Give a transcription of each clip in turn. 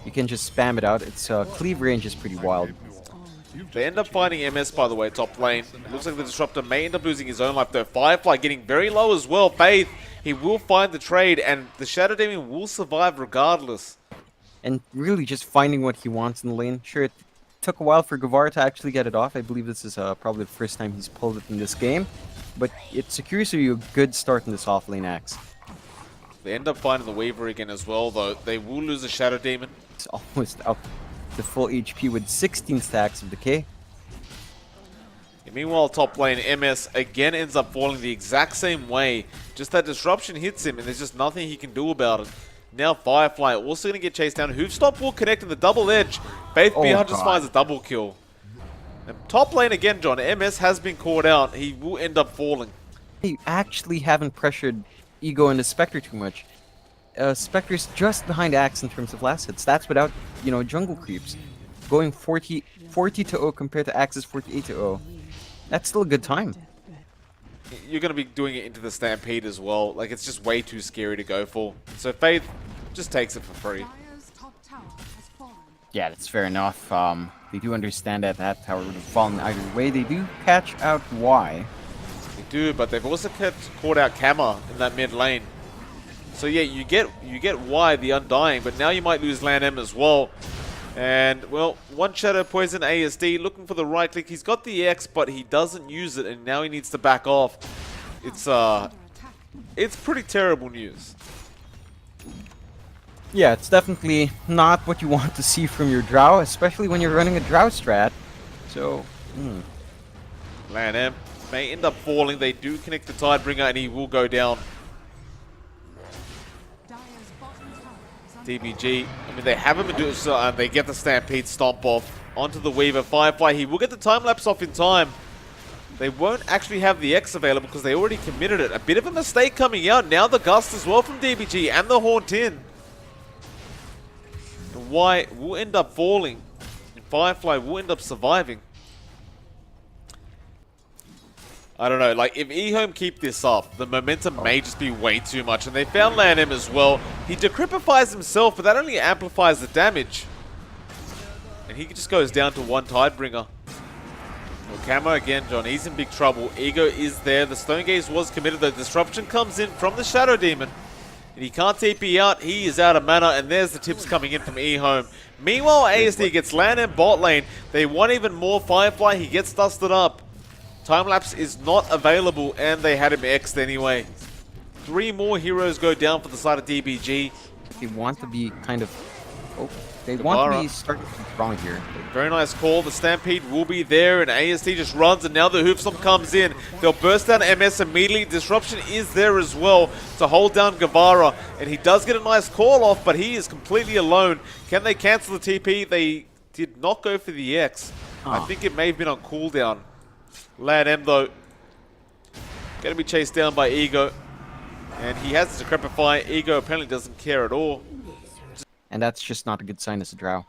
You can just spam it out. Its cleave range is pretty wild. They end up finding MS, by the way, top lane. It looks like the Disruptor may end up losing his own life, though. Firefly getting very low as well. Faith, he will find the trade, and the Shadow Demon will survive regardless. And really just finding what he wants in the lane. Sure, it took a while for Guevara to actually get it off. I believe this is probably the first time he's pulled it in this game. But it secures you a good start in this off-lane axe. They end up finding the Weaver again as well, though. They will lose the Shadow Demon. It's almost up to full HP with 16 stacks of decay. And meanwhile, top lane, MS again ends up falling the exact same way. Just that disruption hits him, and there's just nothing he can do about it. Now Firefly also going to get chased down. Hoofstop will connect in the double edge. Faith Beyond just finds a double kill. And top lane again, John. MS has been caught out. He will end up falling. You actually haven't pressured Ego and the Spectre too much. Spectre's just behind Axe in terms of last hits. That's without, jungle creeps. Going 40 to 0 compared to Axe's 48 to 0. That's still a good time. You're going to be doing it into the Stampede as well. Like, it's just way too scary to go for. So Faith just takes it for free. Yeah, that's fair enough. They do understand that tower would have fallen either way. They do catch out Y. They do, but they've also caught out Kama in that mid lane. So yeah, you get Y, the Undying, but now you might lose Land M as well. And, well, one Shadow Poison ASD looking for the right click. He's got the X, but he doesn't use it, and now he needs to back off. It's pretty terrible news. Yeah, it's definitely not what you want to see from your Drow, especially when you're running a Drow strat. So, Land M may end up falling. They do connect the Tidebringer, and he will go down. DBG, I mean, they have a Medusa, and they get the Stampede stomp off onto the Weaver. Firefly, he will get the time-lapse off in time. They won't actually have the X available because they already committed it. A bit of a mistake coming out. Now the Gust as well from DBG, and the Haunt in. And Y will end up falling, and Firefly will end up surviving. I don't know, like, if Ehome keep this up, the momentum may just be way too much. And they found Land M as well. He decrypifies himself, but that only amplifies the damage. And he just goes down to one Tidebringer. Well, Camo again, John, he's in big trouble. Ego is there. The Stone Gaze was committed. The disruption comes in from the Shadow Demon. And he can't TP out. He is out of mana. And there's the tips coming in from Ehome. Meanwhile, ASD gets Land M bot lane. They want even more. Firefly, he gets dusted up. Time-lapse is not available, and they had him X'd anyway. 3 more heroes go down for the side of DBG. They want to be kind of... they want to be starting strong here. Very nice call. The Stampede will be there, and ASD just runs, and now the Hoofstomp comes in. They'll burst down MS immediately. Disruption is there as well to hold down Guevara, and he does get a nice call off, but he is completely alone. Can they cancel the TP? They did not go for the X. I think it may have been on cooldown. Land M, though, going to be chased down by Ego. And he has to decrepify. Ego apparently doesn't care at all. And that's just not a good sign as a Drow.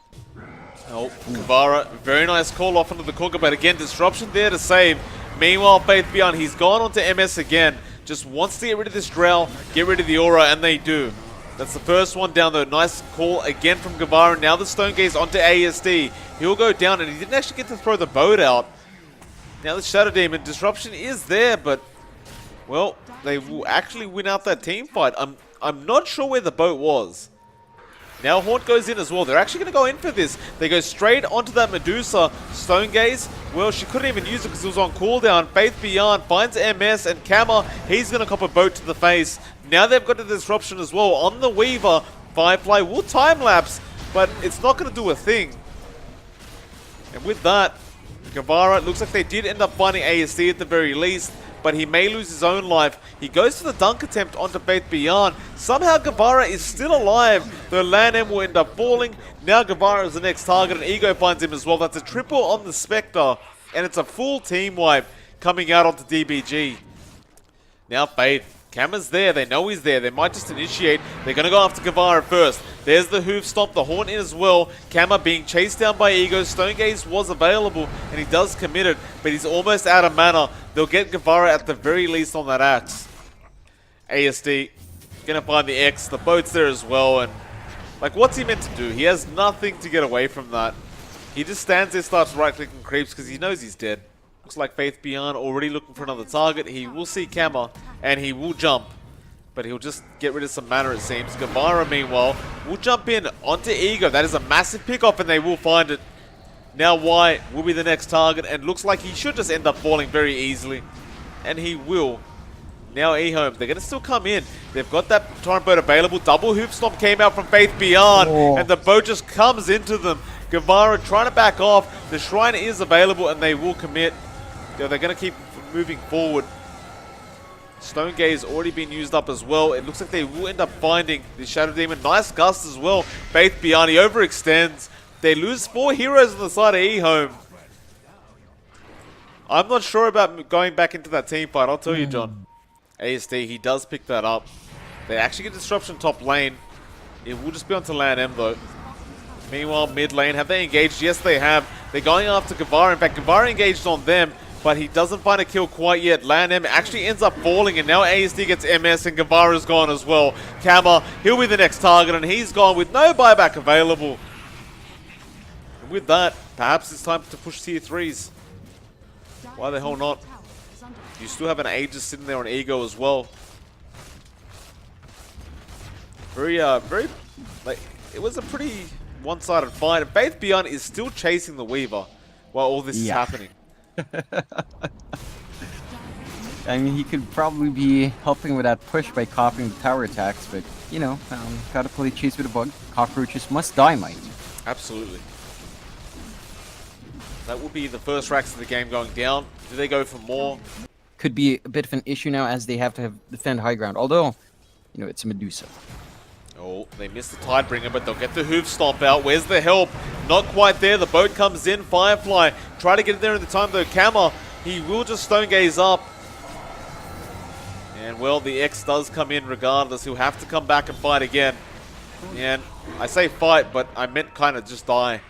Oh, Guevara, very nice call off onto the Conga, but again, disruption there to save. Meanwhile, Faith Beyond, he's gone onto MS again. Just wants to get rid of this Drow, get rid of the aura, and they do. That's the first one down, though. Nice call again from Guevara. Now the Stone Gaze onto ASD. He'll go down, and he didn't actually get to throw the boat out. Now the Shadow Demon, disruption is there, but, well, they will actually win out that team fight. I'm not sure where the boat was. Now Haunt goes in as well. They're actually going to go in for this. They go straight onto that Medusa. Stone Gaze, well, she couldn't even use it because it was on cooldown. Faith Beyond finds MS, and Kama, he's going to cop a boat to the face. Now they've got the disruption as well on the Weaver. Firefly will time-lapse, but it's not going to do a thing. And with that, Guevara, looks like they did end up finding ASD at the very least, but he may lose his own life. He goes for the dunk attempt onto Faith Beyond. Somehow Guevara is still alive, though Land M will end up falling. Now Guevara is the next target, and Ego finds him as well. That's a triple on the Spectre, and it's a full team wipe coming out onto DBG. Now Faith. Kama's there, they know he's there, they might just initiate. They're going to go after Guevara first. There's the Hoof Stomp, the Haunt in as well. Kama being chased down by Ego. Stone Gaze was available, and he does commit it, but he's almost out of mana. They'll get Guevara at the very least on that axe. ASD going to find the X, the boat's there as well, and Like, what's he meant to do? He has nothing to get away from that. He just stands there, starts right-clicking creeps because he knows he's dead. Looks like Faith Beyond already looking for another target. He will see Kama, and he will jump. But he'll just get rid of some mana, it seems. Guevara, meanwhile, will jump in onto Ego. That is a massive pickoff, and they will find it. Now Y will be the next target, and looks like he should just end up falling very easily. And he will. Now Ehome, they're going to still come in. They've got that torrent boat available. Double hoop stomp came out from Faith Beyond, and the boat just comes into them. Guevara trying to back off. The shrine is available, and they will commit. They're going to keep moving forward. Stone Gaze already been used up as well. It looks like they will end up finding the Shadow Demon. Nice gust as well. Faith Beyond, he overextends. They lose 4 heroes on the side of Ehome. I'm not sure about going back into that team fight, I'll tell you, John. ASD, he does pick that up. They actually get disruption top lane. It will just be onto Lan M though. Meanwhile, mid lane, have they engaged? Yes, they have. They're going after Guevara. In fact, Guevara engaged on them, but he doesn't find a kill quite yet. Lan M actually ends up falling, and now ASD gets MS, and Guevara's gone as well. Kama, he'll be the next target, and he's gone with no buyback available. And with that, perhaps it's time to push tier 3s. Why the hell not? You still have an Aegis sitting there on Ego as well. Very, like, it was a pretty one-sided fight. And Faith Beyond is still chasing the Weaver while all this is happening. I mean, he could probably be helping with that push by copying the tower attacks, but, you know, gotta play chase with a bug. Cockroaches must die, mate. Absolutely. That will be the first racks of the game going down. Do they go for more? Could be a bit of an issue now as they have to defend high ground. Although, you know, it's a Medusa. Oh, they missed the Tidebringer, but they'll get the hoof stomp out. Where's the help? Not quite there. The boat comes in. Firefly try to get in there in the time though. Kama, he will just stone gaze up. And well, the X does come in regardless. He'll have to come back and fight again. And I say fight, but I meant kind of just die.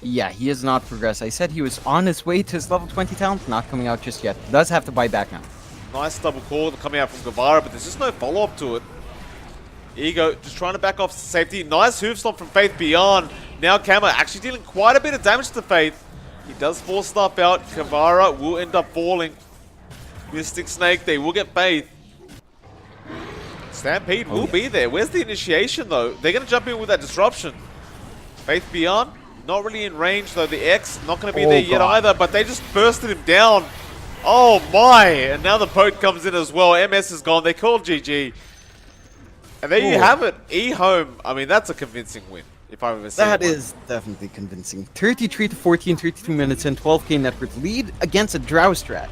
Yeah, he has not progressed. I said he was on his way to his level 20 talent, not coming out just yet. Does have to buy back now. Nice double call coming out from Guevara, but there's just no follow-up to it. Ego just trying to back off safety. Nice hoof stomp from Faith Beyond. Now Kama actually dealing quite a bit of damage to Faith. He does force stuff out. Guevara will end up falling. Mystic Snake, they will get Faith. Stampede will be there. Where's the initiation though? They're going to jump in with that disruption. Faith Beyond, not really in range though. The X not going to be there yet either, but they just bursted him down. Oh my! And now the boat comes in as well. MS is gone. They called GG. And there you have it. Ehome. I mean, that's a convincing win, if I've ever seen one. That is definitely convincing. 33 to 14, 32 minutes in, 12k net worth lead against a Drow strat.